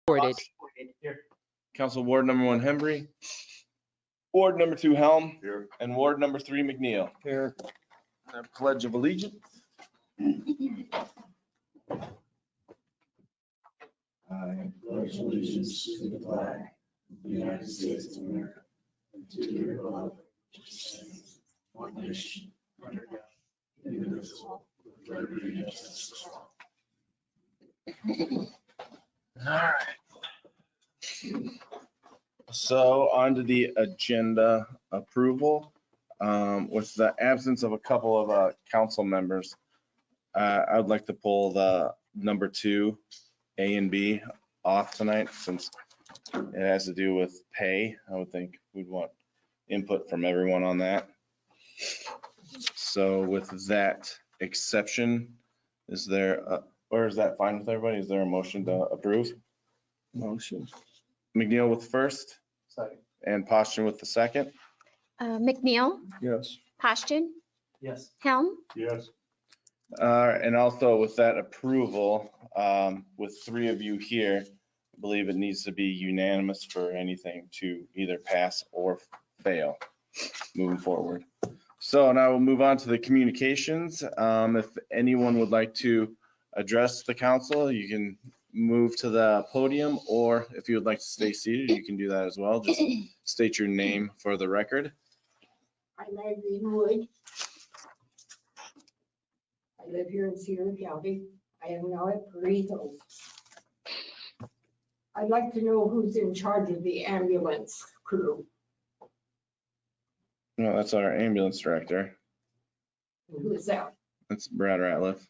Recorded. Council Ward number 1 Hembry, Ward number 2 Helm, Here. and Ward number 3 McNeil. Here. Pledge of Allegiance. I pledge allegiance to the flag of the United States of America and to the republic which stands one nation under God, indivisible, with liberty and justice for all. All right. So on to the agenda approval. With the absence of a couple of council members, I would like to pull the number 2, A and B off tonight since it has to do with pay. I would think we'd want input from everyone on that. So with that exception, is there, or is that fine with everybody? Is there a motion to approve? Motion. McNeil with first Second. and Poston with the second. McNeil, Yes. Poston, Yes. Helm, Yes. And also with that approval, with 3 of you here, I believe it needs to be unanimous for anything to either pass or fail moving forward. So now we'll move on to the communications. If anyone would like to address the council, you can move to the podium, or if you would like to stay seated, you can do that as well. Just state your name for the record. I'm Irene Wood. I live here in Sierra County. I am now at Burritos. I'd like to know who's in charge of the ambulance crew. No, that's our ambulance director. Who is that? That's Brad Ratliff.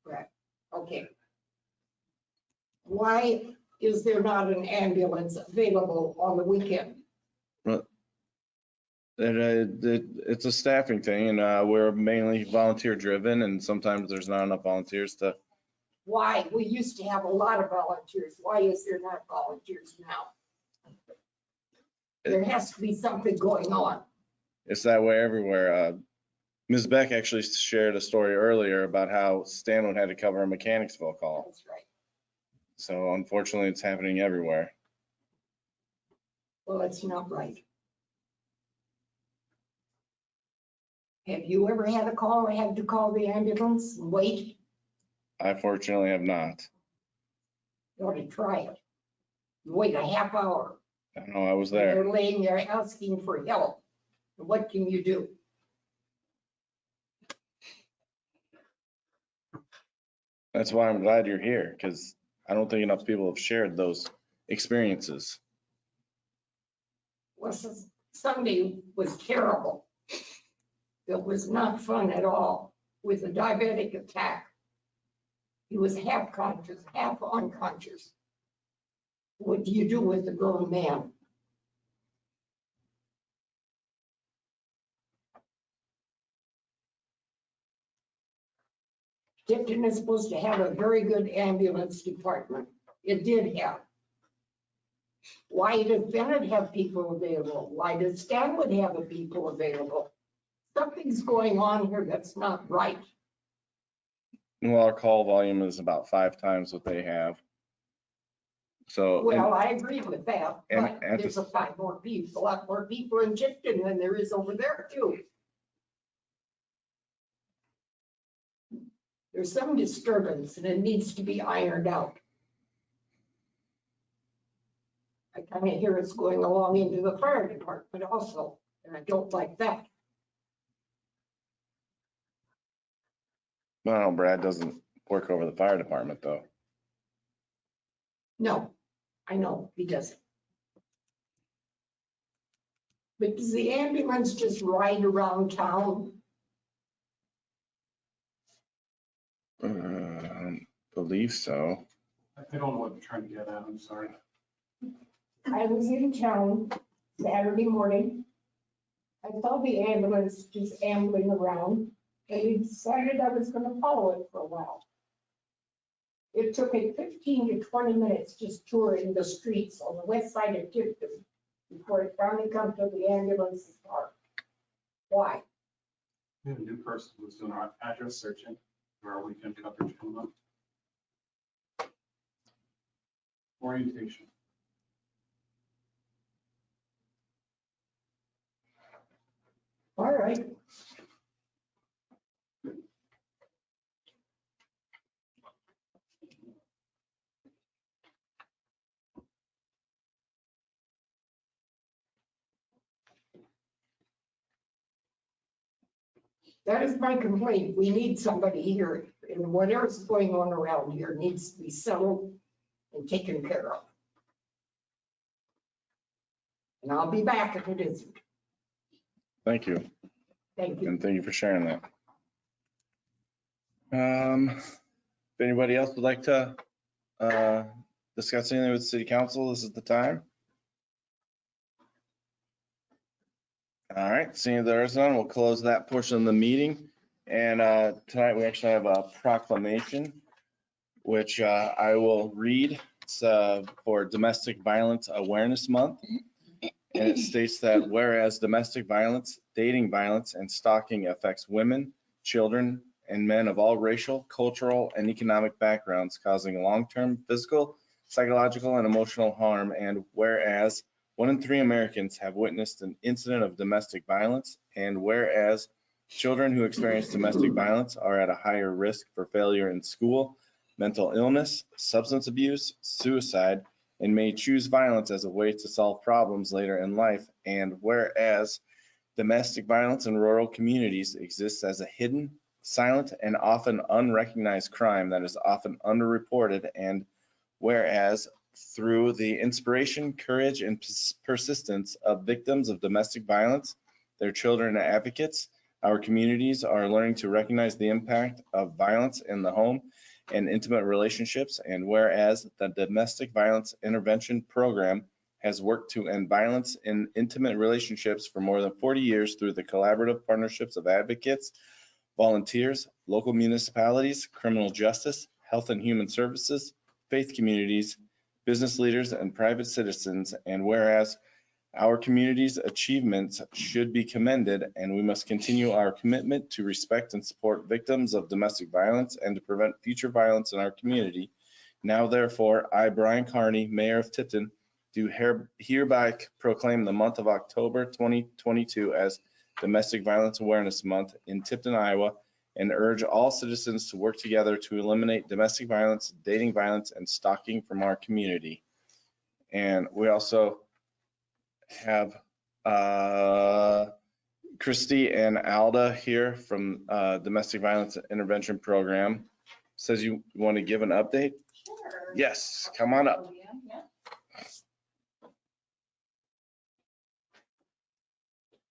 Right, okay. Why is there not an ambulance available on the weekend? It's a staffing thing, and we're mainly volunteer driven, and sometimes there's not enough volunteers to. Why? We used to have a lot of volunteers. Why is there not volunteers now? There has to be something going on. It's that way everywhere. Ms. Beck actually shared a story earlier about how Stanwood had to cover a Mechanicsville call. That's right. So unfortunately, it's happening everywhere. Well, it's not right. Have you ever had a call or had to call the ambulance and wait? I fortunately have not. You ought to try it. Wait a half hour. I know I was there. They're laying there asking for help. What can you do? That's why I'm glad you're here, because I don't think enough people have shared those experiences. Well, Sunday was terrible. It was not fun at all with a diabetic attack. He was half conscious, half unconscious. What do you do with a grown man? Tipton is supposed to have a very good ambulance department. It did have. Why does Bennett have people available? Why does Stanwood have the people available? Something's going on here that's not right. Well, our call volume is about 5 times what they have. So. Well, I agree with that, and but at there's the- a lot more people in Tipton than there is over there too. There's some disturbance and it needs to be ironed out. I kind of hear it's going along into the fire department also, and I don't like that. No, Brad doesn't work over the fire department though. No, I know he doesn't. But does the ambulance just ride around town? Believe so. I don't know what you're trying to get at. I'm sorry. I was in town Saturday morning. I saw the ambulance just ambling around, and we decided I was gonna follow it for a while. It took me 15 to 20 minutes just touring the streets on the west side of Tipton before it finally come to the ambulance's park. Why? We have a new person who's doing our address searching for our weekend coverage coming up. Maureen orientation. All right. That is my complaint. We need somebody here, and whatever's going on around here needs to be settled and taken care of. And I'll be back if it isn't. Thank you, Thank you. and thank you for sharing that. If anybody else would like to discuss anything with the city council, this is the time. All right, seeing there is none, we'll close that portion of the meeting. And tonight we actually have a proclamation, which I will read. It's for Domestic Violence Awareness Month. And it states that whereas domestic violence, dating violence, and stalking affects women, children, and men of all racial, cultural, and economic backgrounds, causing long-term physical, psychological, and emotional harm. And whereas 1 in 3 Americans have witnessed an incident of domestic violence, and whereas children who experience domestic violence are at a higher risk for failure in school, mental illness, substance abuse, suicide, and may choose violence as a way to solve problems later in life. And whereas domestic violence in rural communities exists as a hidden, silent, and often unrecognized crime that is often underreported. And whereas through the inspiration, courage, and persistence of victims of domestic violence, their children and advocates, our communities are learning to recognize the impact of violence in the home and intimate relationships. And whereas the Domestic Violence Intervention Program has worked to end violence in intimate relationships for more than 40 years through the collaborative partnerships of advocates, volunteers, local municipalities, criminal justice, health and human services, faith communities, business leaders, and private citizens. And whereas our community's achievements should be commended, and we must continue our commitment to respect and support victims of domestic violence and to prevent future violence in our community. Now, therefore, I, Brian Carney, Mayor of Tipton, do hereby proclaim the month of October 2022 as Domestic Violence Awareness Month in Tipton, Iowa, and urge all citizens to work together to eliminate domestic violence, dating violence, and stalking from our community. And we also have Christy and Alda here from Domestic Violence Intervention Program. Says you want to give an update? Sure. Yes, come on up. Yeah.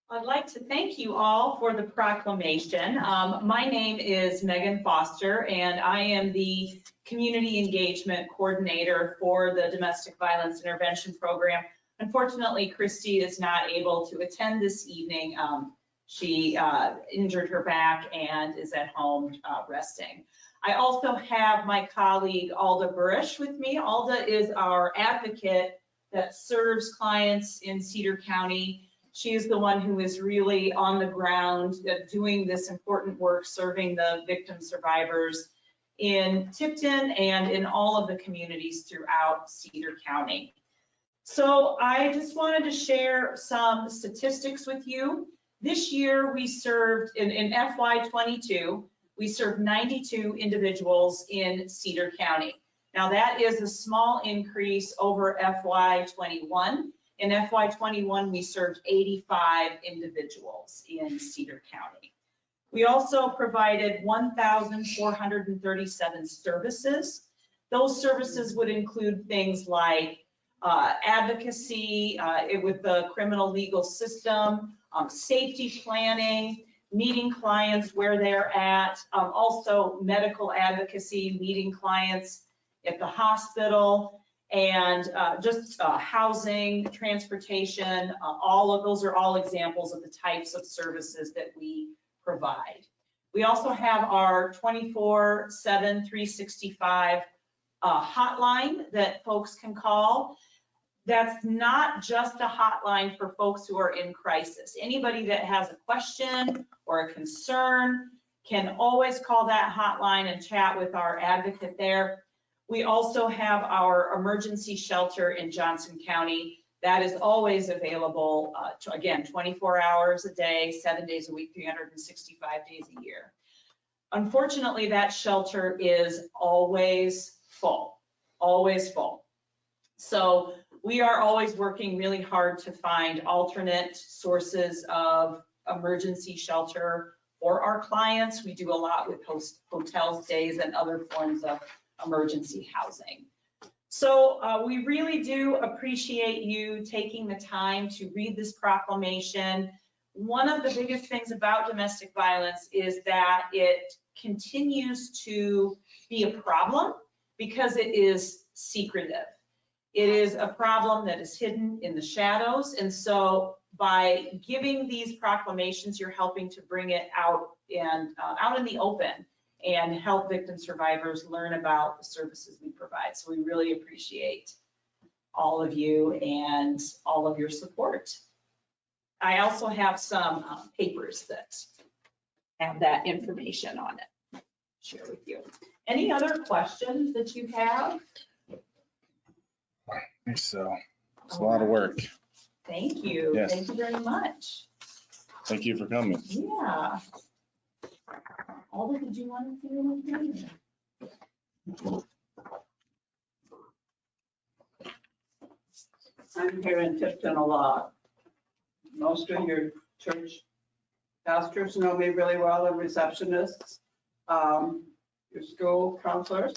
I'd like to thank you all for the proclamation. My name is Megan Foster, and I am the Community Engagement Coordinator for the Domestic Violence Intervention Program. Unfortunately, Christy is not able to attend this evening. She injured her back and is at home resting. I also have my colleague Alda Burish with me. Alda is our advocate that serves clients in Cedar County. She is the one who is really on the ground doing this important work, serving the victim survivors in Tipton and in all of the communities throughout Cedar County. So I just wanted to share some statistics with you. This year we served, in FY22, we served 92 individuals in Cedar County. Now that is a small increase over FY21. In FY21, we served 85 individuals in Cedar County. We also provided 1,437 services. Those services would include things like advocacy with the criminal legal system, safety planning, meeting clients where they're at, also medical advocacy, meeting clients at the hospital, and just housing, transportation, all of those are all examples of the types of services that we provide. We also have our 24/7, 365 hotline that folks can call. That's not just a hotline for folks who are in crisis. Anybody that has a question or a concern can always call that hotline and chat with our advocate there. We also have our emergency shelter in Johnson County. That is always available, again, 24 hours a day, 7 days a week, 365 days a year. Unfortunately, that shelter is always full, always full. So we are always working really hard to find alternate sources of emergency shelter for our clients. We do a lot with hotel stays and other forms of emergency housing. So we really do appreciate you taking the time to read this proclamation. One of the biggest things about domestic violence is that it continues to be a problem because it is secretive. It is a problem that is hidden in the shadows. And so by giving these proclamations, you're helping to bring it out and out in the open and help victim survivors learn about the services we provide. So we really appreciate all of you and all of your support. I also have some papers that have that information on it. Share with you. Any other questions that you have? So it's a lot of work. Thank you. Yes. Thank you very much. Thank you for coming. Yeah. Alder, did you want to say anything? I'm here in Tipton a lot. Most of your church pastors know me really well, and receptionists, your school counselors,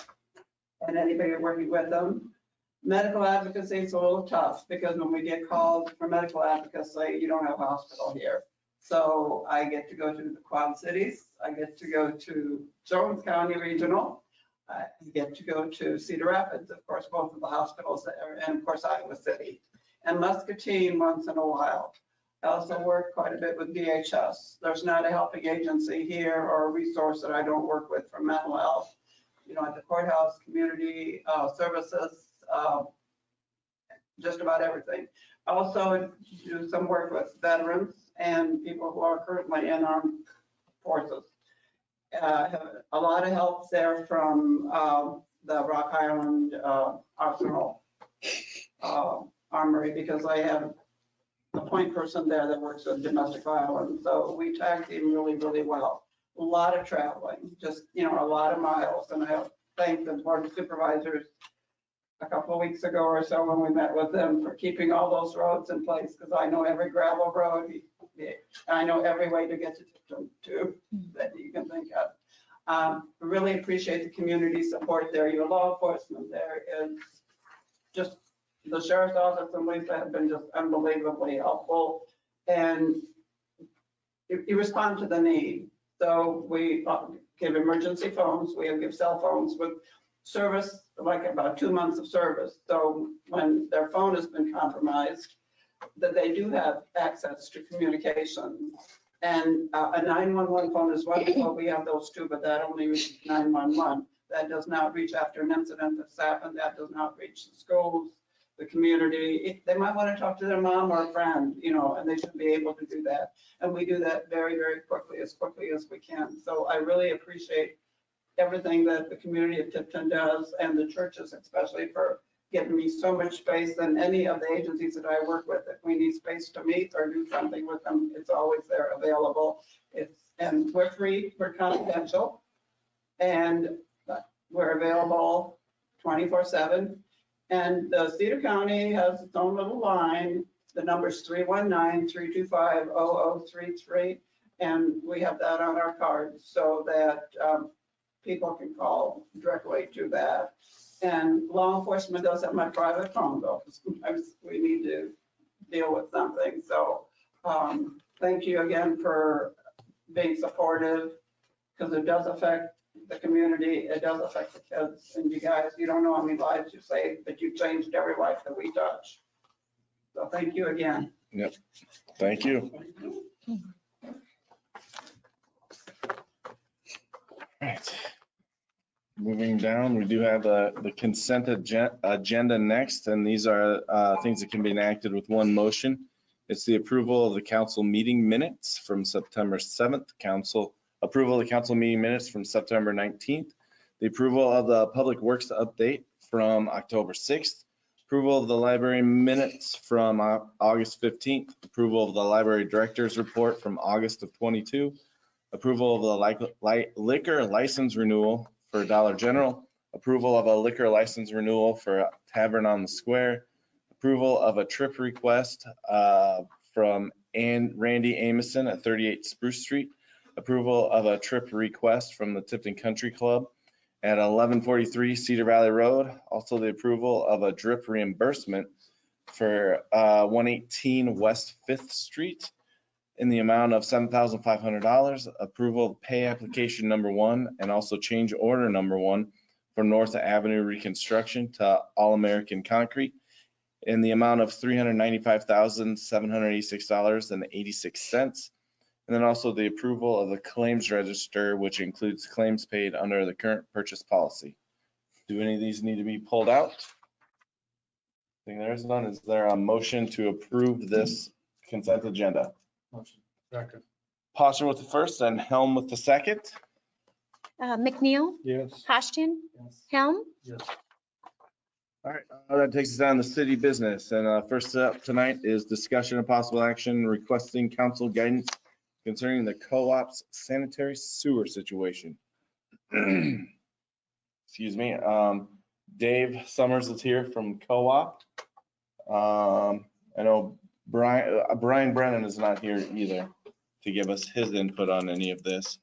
and anybody working with them. Medical advocacy is a little tough because when we get called for medical advocacy, you don't have a hospital here. So I get to go to the Quad Cities. I get to go to Jones County Regional. I get to go to Cedar Rapids, of course, both of the hospitals there, and of course Iowa City, and Muscatine once in a while. I also work quite a bit with DHS. There's not a helping agency here or a resource that I don't work with for mental health. You know, at the courthouse, community services, just about everything. I also do some work with veterans and people who are currently in armed forces. Have a lot of help there from the Rock Island Arsenal Armory, because I have a point person there that works with domestic violence. So we tag team really, really well. A lot of traveling, just, you know, a lot of miles. And I have thanked the board of supervisors a couple of weeks ago or so when we met with them for keeping all those roads in place, because I know every gravel road, I know every way to get to Tipton too that you can think of. Really appreciate the community support there. Your law enforcement there is just, the sheriff's office and Lisa have been just unbelievably helpful, and you respond to the need. So we give emergency phones, we give cell phones with service, like about 2 months of service. So when their phone has been compromised, that they do have access to communication. And a 911 phone is wonderful. We have those too, but that only reaches 911. That does not reach after an incident that's happened. That does not reach the schools, the community. They might want to talk to their mom or a friend, you know, and they should be able to do that. And we do that very, very quickly as we can. So I really appreciate everything that the community of Tipton does, and the churches especially, for giving me so much space, and any of the agencies that I work with. If we need space to meet or do something with them, it's always there available. And we're free, we're confidential, and we're available 24/7. And Cedar County has its own little line. The number's 319-325-0033. And we have that on our cards so that people can call directly to that. And law enforcement does have my private phone though, because sometimes we need to deal with something. So thank you again for being supportive, because it does affect the community. It does affect the kids. And you guys, you don't know how many lives you saved, but you changed every life that we touch. So thank you again. Yep. Thank you. Right. Moving down, we do have the consent agenda next, and these are things that can be enacted with one motion. It's the approval of the council meeting minutes from September 7th, approval of the council meeting minutes from September 19th, The approval of the Public Works update from October 6th. Approval of the library minutes from August 15th. Approval of the library director's report from August of 22. Approval of the liquor license renewal for Dollar General. Approval of a liquor license renewal for Tavern on the Square. Approval of a trip request from Randy Amison at 38 Spruce Street. Approval of a trip request from the Tipton Country Club at 1143 Cedar Valley Road. Also the approval of a drip reimbursement for 118 West 5th Street in the amount of $7,500. Approval of pay application number 1 and also change order number 1 for North Avenue reconstruction to All American Concrete in the amount of $395,786.86. And then also the approval of the claims register, which includes claims paid under the current purchase policy. Do any of these need to be pulled out? I think there is none. Is there a motion to approve this consent agenda? Motion. Second. Posture with the first and Helm with the second. McNeil, Yes. Hoschton, Yes. Helm, Yes. All right, that takes us down to city business. And first up tonight is discussion of possible action requesting council guidance concerning the co-op's sanitary sewer situation. Excuse me. Dave Summers is here from co-op. I know Brian Brennan is not here either to give us his input on any of this,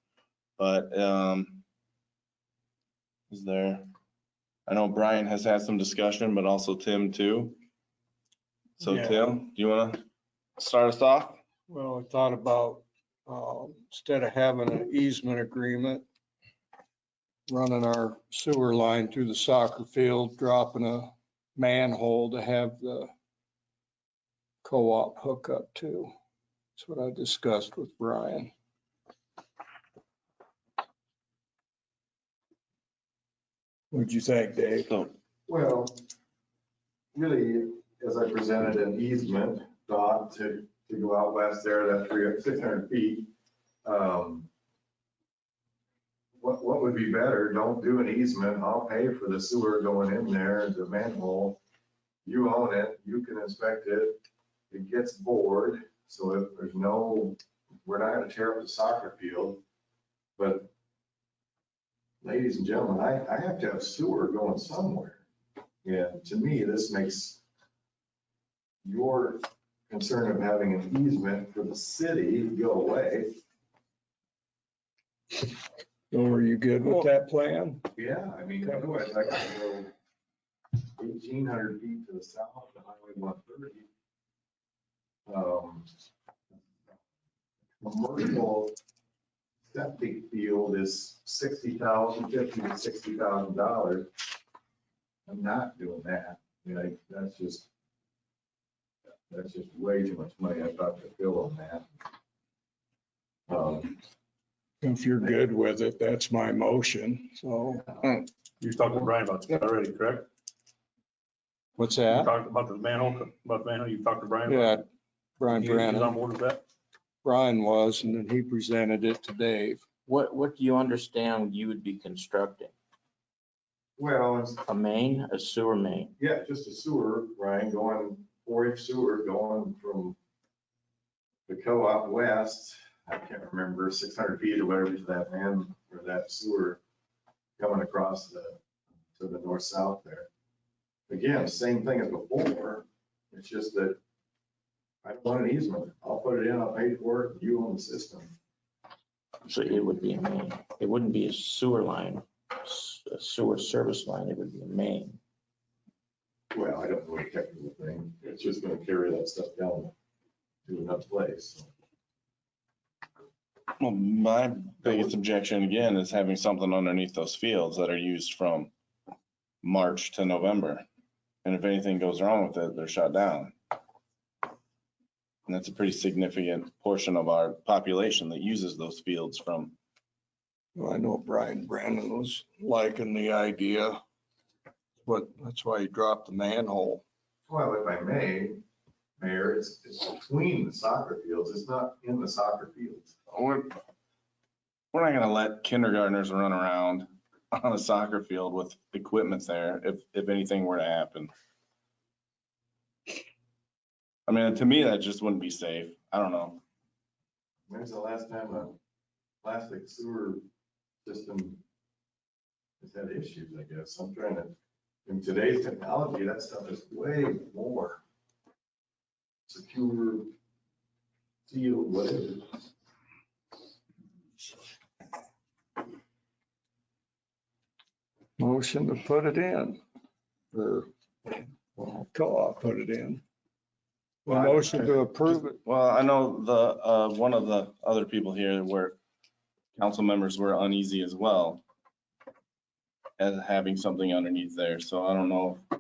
but is there? I know Brian has had some discussion, but also Tim too. So Yeah. Tim, do you want to start us off? Well, I thought about, instead of having an easement agreement, running our sewer line through the soccer field, dropping a manhole to have the co-op hook up to. That's what I discussed with Brian. What'd you think, Dave? So, Well, really, as I presented an easement thought to go out west there, that 600 feet. What would be better? Don't do an easement. I'll pay for the sewer going in there, the manhole. You own it, you can inspect it. It gets bored, so if there's no, we're not gonna tear up the soccer field. But ladies and gentlemen, I have to have sewer going somewhere. And to me, this makes your concern of having an easement for the city go away. So are you good with that plan? Yeah, I mean, otherwise I gotta go 1,800 feet to the south to Highway 130. Commercial septic field is $50,000 to $60,000. I'm not doing that. I mean, that's just way too much money. I've got to fill on that. If you're good with it, that's my motion. So You've talked to Brian about that already, correct? what's You that? talked about the manhole, you talked to Brian? Yeah, Brian He's on Brennan. board with that? Brian was, and then he presented it to Dave. What do you understand you would be constructing? Well, it's, A main, a sewer main? yeah, just a sewer, Ryan, going 4-inch sewer going from the co-op west. I can't remember, 600 feet or whatever to that man, or that sewer coming across to the north-south there. Again, same thing as before. It's just that I don't want an easement. I'll put it in, I'll pay for it, you own the system. So it would be a main. It wouldn't be a sewer line, a sewer service line. It would be a main. Well, I don't know the technical thing. It's just gonna carry that stuff down to another place. well, my biggest objection again is having something underneath those fields that are used from March to November. And if anything goes wrong with it, they're shut down. And that's a pretty significant portion of our population that uses those fields from. Well, I know Brian Brennan was liking the idea, but that's why he dropped the manhole. Well, if I may, Mayor, it's between the soccer fields. It's not in the soccer fields. We're not gonna let kindergartners run around on a soccer field with equipment there if anything were to happen. I mean, to me, that just wouldn't be safe. I don't know. When's the last time a plastic sewer system has had issues, I guess? I'm trying to, in today's technology, that stuff is way more secure, sealed, whatever. Motion to put it in, or co-op put it in. A motion to approve it. Well, I know the, one of the other people here were, council members were uneasy as well as having something underneath there. So I don't know if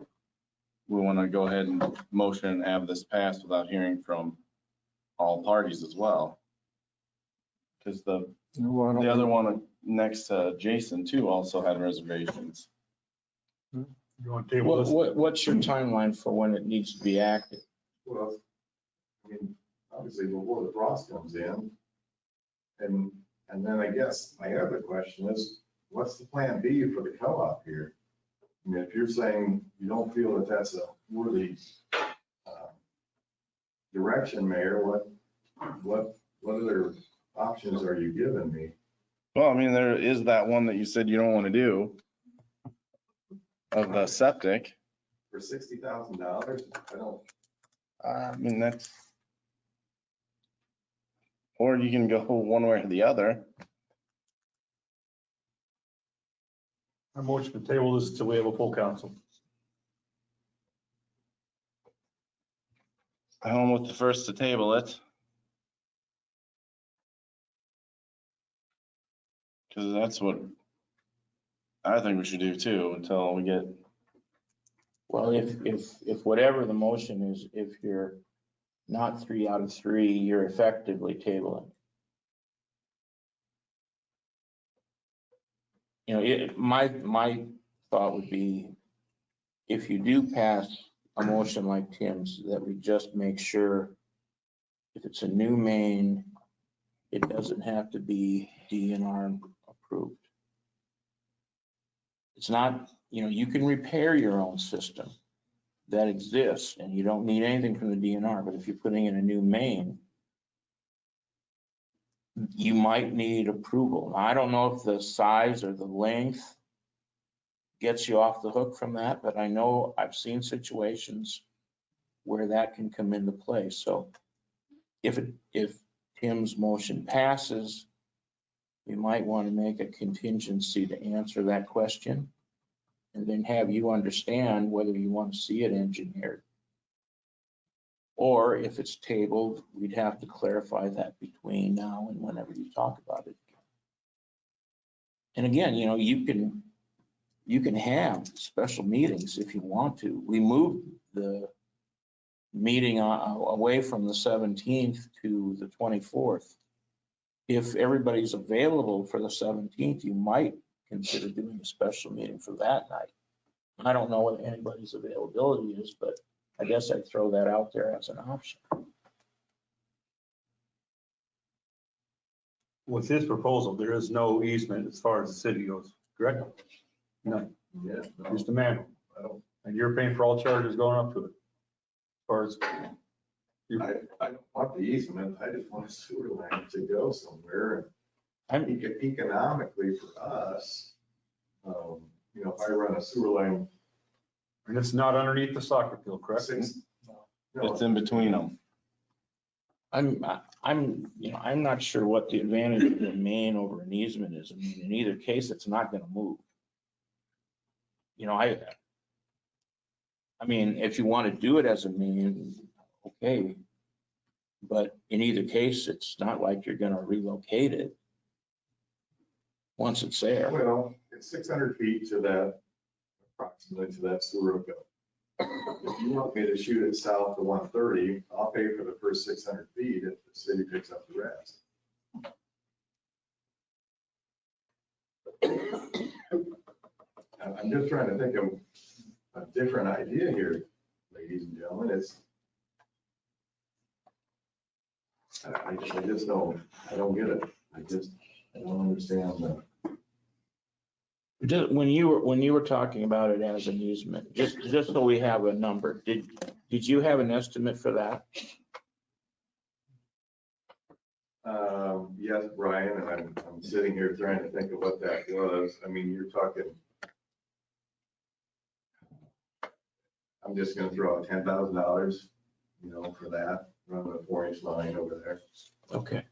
we want to go ahead and motion and have this passed without hearing from all parties as well. Because the other one next to Jason too also had reservations. You want to table this? What's your timeline for when it needs to be active? Well, I mean, obviously before the frost comes in. And then I guess my other question is, what's the plan B for the co-op here? I mean, if you're saying you don't feel that that's a worthy direction, Mayor, what other options are you giving me? Well, I mean, there is that one that you said you don't want to do of the septic. For $60,000, I don't, I mean, that's, or you can go one way or the other. I motion to table this until we have a full council. I'm with the first to table it. Because that's what I think we should do too, until we get, Well, if whatever the motion is, if you're not 3 out of 3, you're effectively tabling. You know, my thought would be, if you do pass a motion like Tim's, that we just make sure if it's a new main, it doesn't have to be DNR approved. It's not, you know, you can repair your own system that exists and you don't need anything from the DNR, but if you're putting in a new main, you might need approval. I don't know if the size or the length gets you off the hook from that, but I know I've seen situations where that can come into play. So if Tim's motion passes, we might want to make a contingency to answer that question and then have you understand whether you want to see it engineered. Or if it's tabled, we'd have to clarify that between now and whenever you talk about it. And again, you know, you can have special meetings if you want to. We moved the meeting away from the 17th to the 24th. If everybody's available for the 17th, you might consider doing a special meeting for that night. I don't know what anybody's availability is, but I guess I'd throw that out there as an option. With his proposal, there is no easement as far as the city goes, correct? No, yeah, no, just a manhole. I don't, And you're paying for all charges going up to it. As far as, I don't want the easement, I just want a sewer line to go somewhere. And economically for us, you know, if I run a sewer line. and it's not underneath the soccer field, correct? it's in between them. I'm not sure what the advantage of a main over an easement is. I mean, in either case, it's not going to move. You know, I mean, if you want to do it as a main, okay. But in either case, it's not like you're going to relocate it once it's there. Well, it's 600 feet to that, approximately to that sewer hookup. If you want me to shoot it south to 130, I'll pay for the first 600 feet if the city picks up the rest. I'm just trying to think of a different idea here, ladies and gentlemen. It's, I just don't, I don't get it. I don't understand Just when you were talking about it as an easement, just so we have a number, did you have an estimate for that? Yes, Brian, and I'm sitting here trying to think of what that was. I mean, you're talking, I'm just gonna throw out $10,000, for that, run a 4-inch line over there. Okay.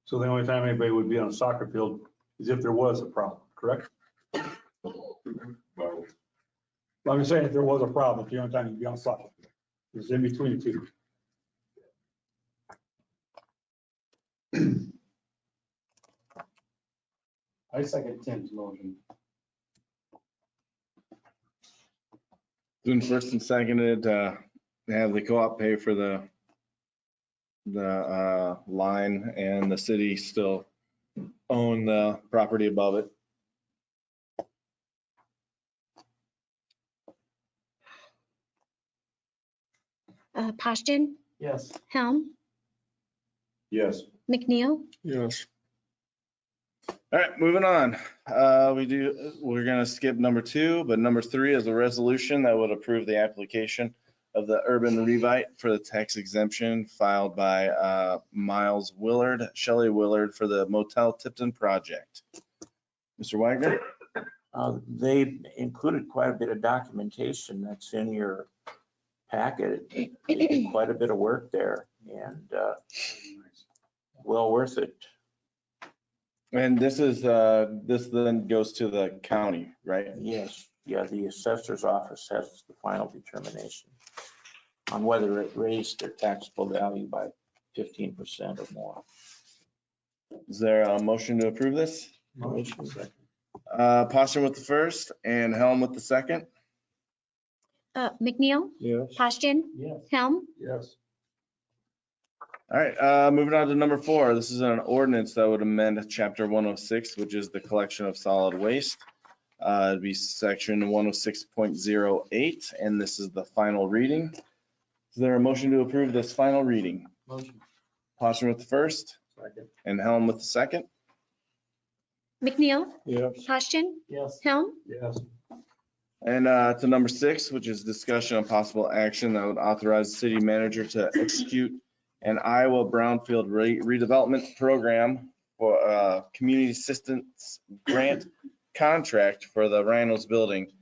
So the only time anybody would be on a soccer field is if there was a problem, correct? Well, I'm just saying if there was a problem, it's the only time you'd be on a soccer field. It's in between the two. I second Tim's motion. Been first and seconded, have the co-op pay for the line and the city still own the property above it. Poshton, Yes. Helm, yes, McNeil, Yes. All right, moving on. We're gonna skip number 2, but number 3 is a resolution that would approve the application of the urban revite for the tax exemption filed by Miles Willard, Shelley Willard for the Motel Tipton project. Mr. Wagner? They included quite a bit of documentation that's in your packet. They did quite a bit of work there and well worth it. And this then goes to the county, right? Yes, yeah, the assessor's office has the final determination on whether it raised their taxable value by 15% or more. Is there a motion to approve this? Motion second. Poston with the first and Helm with the second. McNeil, Yes. Poshton, Yes. Helm, Yes. All right, moving on to number 4. This is an ordinance that would amend chapter 106, which is the collection of solid waste. It'd be section 106.08, and this is the final reading. Is there a motion to approve this final reading? Motion. Poston with the first Second. and Helm with the second. McNeil, Yes. Poshton, Yes. Helm, Yes. And to number 6, which is discussion on possible action that would authorize the city manager to execute an Iowa Brownfield redevelopment program for community assistance grant contract for the Rhinos building.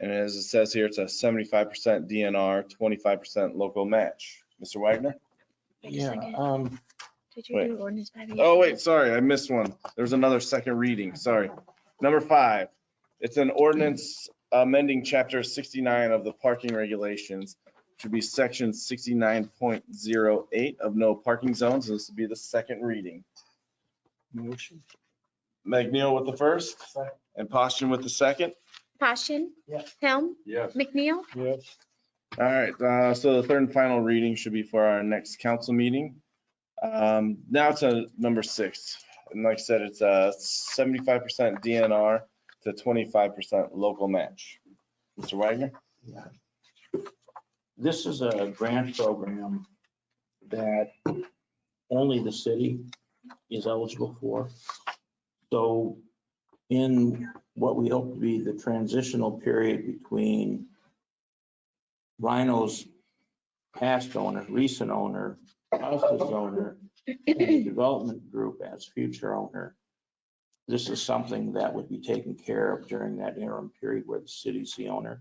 And as it says here, it's a 75% DNR, 25% local match. Mr. Wagner? Wait a Yeah, second. Did you wait. do ordinance by the? Oh, wait, sorry, I missed one. There's another second reading, sorry. Number 5, it's an ordinance amending chapter 69 of the parking regulations. Should be section 69.08 of no parking zones. This would be the second reading. Motion. McNeil with the first and Poston with the second. Poshton, Yes. Helm, Yes. McNeil, Yes. All right, so the third and final reading should be for our next council meeting. Now to number 6. And like I said, it's a 75% DNR to 25% local match. Mr. Wagner? this is a grant program that only the city is eligible for. So in what we hope to be the transitional period between Rhino's past owner, recent owner, house's owner, and the development group as future owner, this is something that would be taken care of during that interim period where the city's the owner.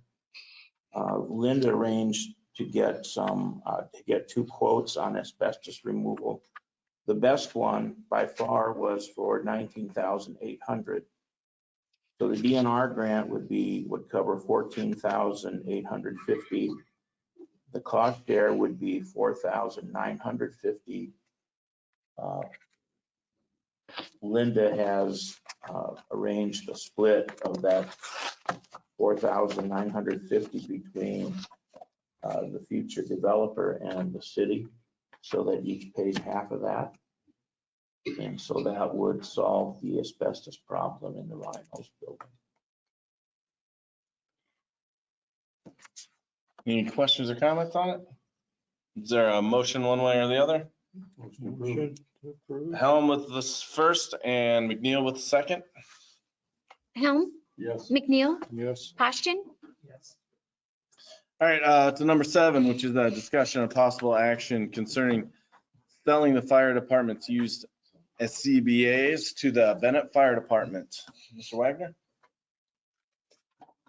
Linda arranged to get 2 quotes on asbestos removal. The best one by far was for $19,800. So the DNR grant would cover $14,850. The cost share would be $4,950. Linda has arranged a split of that $4,950 between the future developer and the city, so that each pays half of that. And so that would solve the asbestos problem in the Rhinos building. Any questions or comments on it? Is there a motion one way or the other? Motion to approve. Helm with the first and McNeil with the second. Helm, Yes. McNeil, Yes. Poshton, Yes. All right, to number 7, which is a discussion of possible action concerning selling the fire department's used SCBA's to the Bennett Fire Department. Mr. Wagner?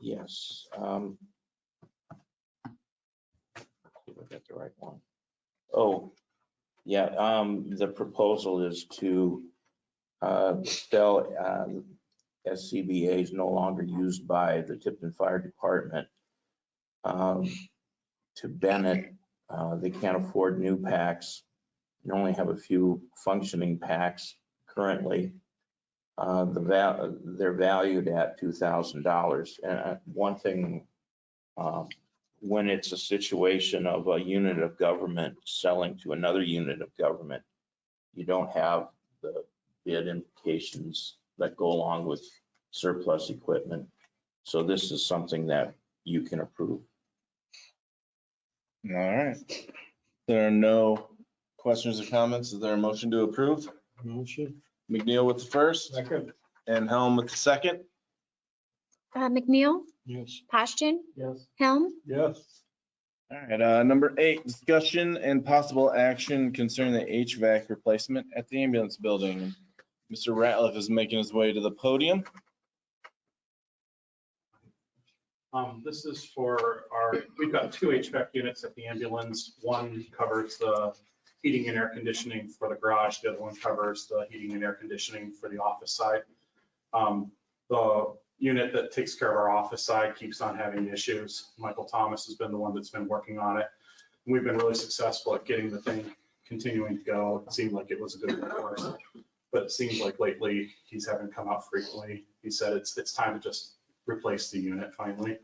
Yes. See if I got the right one. Oh, yeah, the proposal is to sell SCBA's no longer used by the Tipton Fire Department to Bennett. They can't afford new packs. They only have a few functioning packs currently. They're valued at $2,000. And one thing, when it's a situation of a unit of government selling to another unit of government, you don't have the bid implications that go along with surplus equipment. So this is something that you can approve. All right. There are no questions or comments. Is there a motion to approve? Motion. McNeil with the first Second. and Helm with the second. McNeil, Yes. Poshton, Yes. Helm, Yes. All right, number 8, discussion and possible action concerning the HVAC replacement at the ambulance building. Mr. Ratliff is making his way to the podium. This is for we've got 2 HVAC units at the ambulance. One covers the heating and air conditioning for the garage. The other one covers the heating and air conditioning for the office side. The unit that takes care of our office side keeps on having issues. Michael Thomas has been the one that's been working on it. We've been really successful at getting the thing continuing to go. It seemed like it was a good course, but it seems like lately he's having to come out frequently. He said it's time to just replace the unit finally.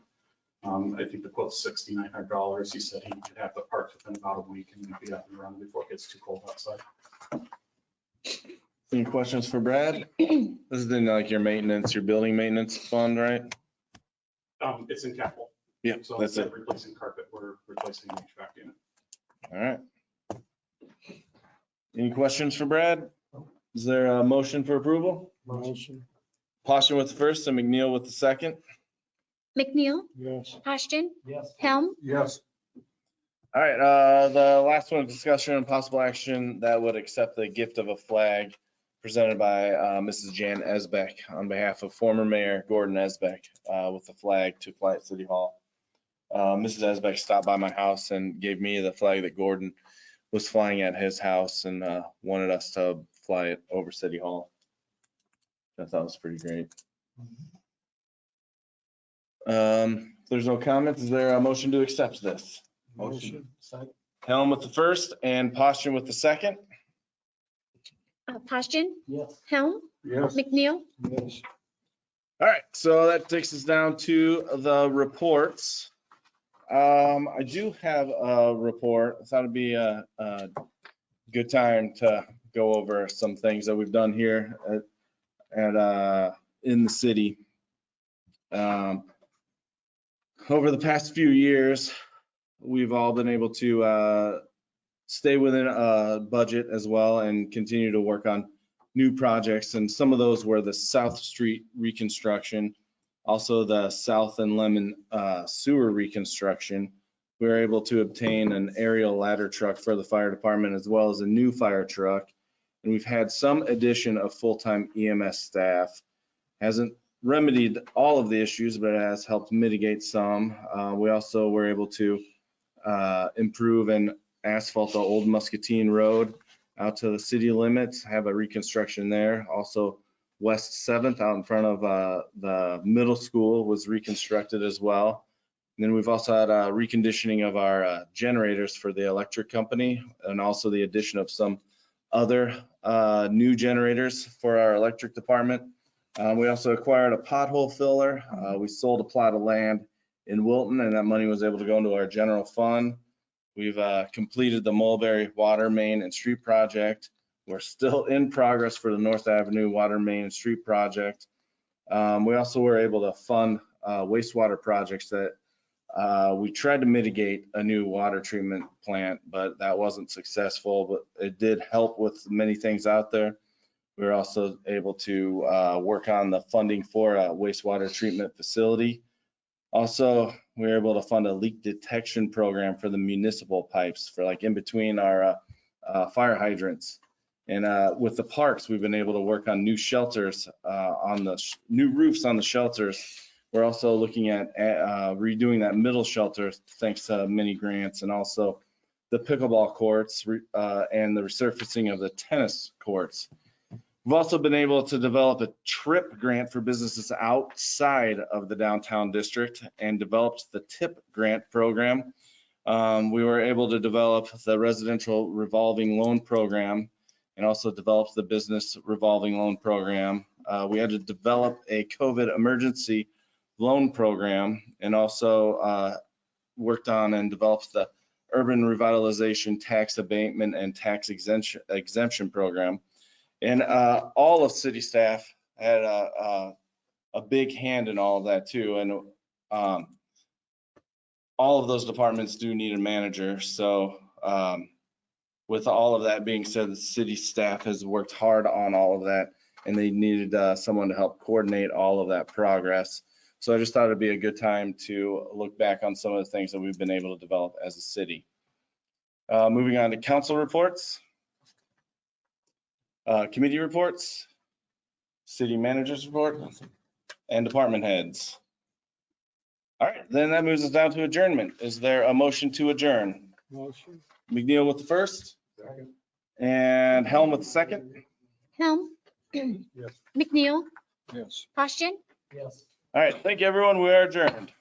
I think the quote's $6,900. He said he could have the parts within about a week and we'd be up and running before it gets too cold outside. Any questions for Brad? This is in like your maintenance, your building maintenance fund, right? It's in capital. Yeah, So that's instead it. of replacing carpet, we're replacing the HVAC unit. All right. Any questions for Brad? Is there a motion for approval? Motion. Poshton with the first and McNeil with the second. McNeil, Yes. Poshton, Yes. Helm, Yes. All right, the last one, discussion and possible action that would accept the gift of a flag presented by Mrs. Jan Esbeck on behalf of former Mayor Gordon Esbeck with the flag to fly at City Hall. Mrs. Esbeck stopped by my house and gave me the flag that Gordon was flying at his house and wanted us to fly it over City Hall. I thought it was pretty great. If there's no comments, is there a motion to accept this? Motion. Helm with the first and Poshton with the second. Poshton, Yes. Helm, Yes. McNeil, Yes. All right, so that takes us down to the reports. I do have a report. I thought it'd be a good time to go over some things that we've done here at in the city. Over the past few years, we've all been able to stay within a budget as well and continue to work on new projects. And some of those were the South Street reconstruction, also the South and Lemon sewer reconstruction. We were able to obtain an aerial ladder truck for the fire department as well as a new fire truck. And we've had some addition of full-time EMS staff. Hasn't remedied all of the issues, but it has helped mitigate some. We also were able to improve and asphalt the old Muscatine Road out to the city limits, have a reconstruction there. Also, West 7th out in front of the middle school was reconstructed as well. And then we've also had a reconditioning of our generators for the electric company and also the addition of some other new generators for our electric department. We also acquired a pothole filler. We sold a plot of land in Wilton and that money was able to go into our general fund. We've completed the Mulberry water main and street project. We're still in progress for the North Avenue water main and street project. We also were able to fund wastewater projects that we tried to mitigate a new water treatment plant, but that wasn't successful, but it did help with many things out there. We were also able to work on the funding for a wastewater treatment facility. Also, we were able to fund a leak detection program for the municipal pipes for like in between our fire hydrants. And with the parks, we've been able to work on new shelters on the new roofs on the shelters. We're also looking at redoing that middle shelter thanks to many grants, and also the pickleball courts and the resurfacing of the tennis courts. We've also been able to develop a TRIP grant for businesses outside of the downtown district and developed the TIP grant program. We were able to develop the residential revolving loan program and also developed the business revolving loan program. We had to develop a COVID emergency loan program and also worked on and developed the urban revitalization tax abatement and tax exemption program. And all of city staff had a big hand in all of that too. And all of those departments do need a manager. So with all of that being said, the city staff has worked hard on all of that, and they needed someone to help coordinate all of that progress. So I just thought it'd be a good time to look back on some of the things that we've been able to develop as a city. Moving on to council reports. Committee reports, city managers report, and department heads. All right, then that moves us down to adjournment. Is there a motion to adjourn? Motion. McNeil with the first. Second. And Helm with the second. Helm, Yes. McNeil, Yes. Posturing. Yes. All right, thank you, everyone. We are adjourned.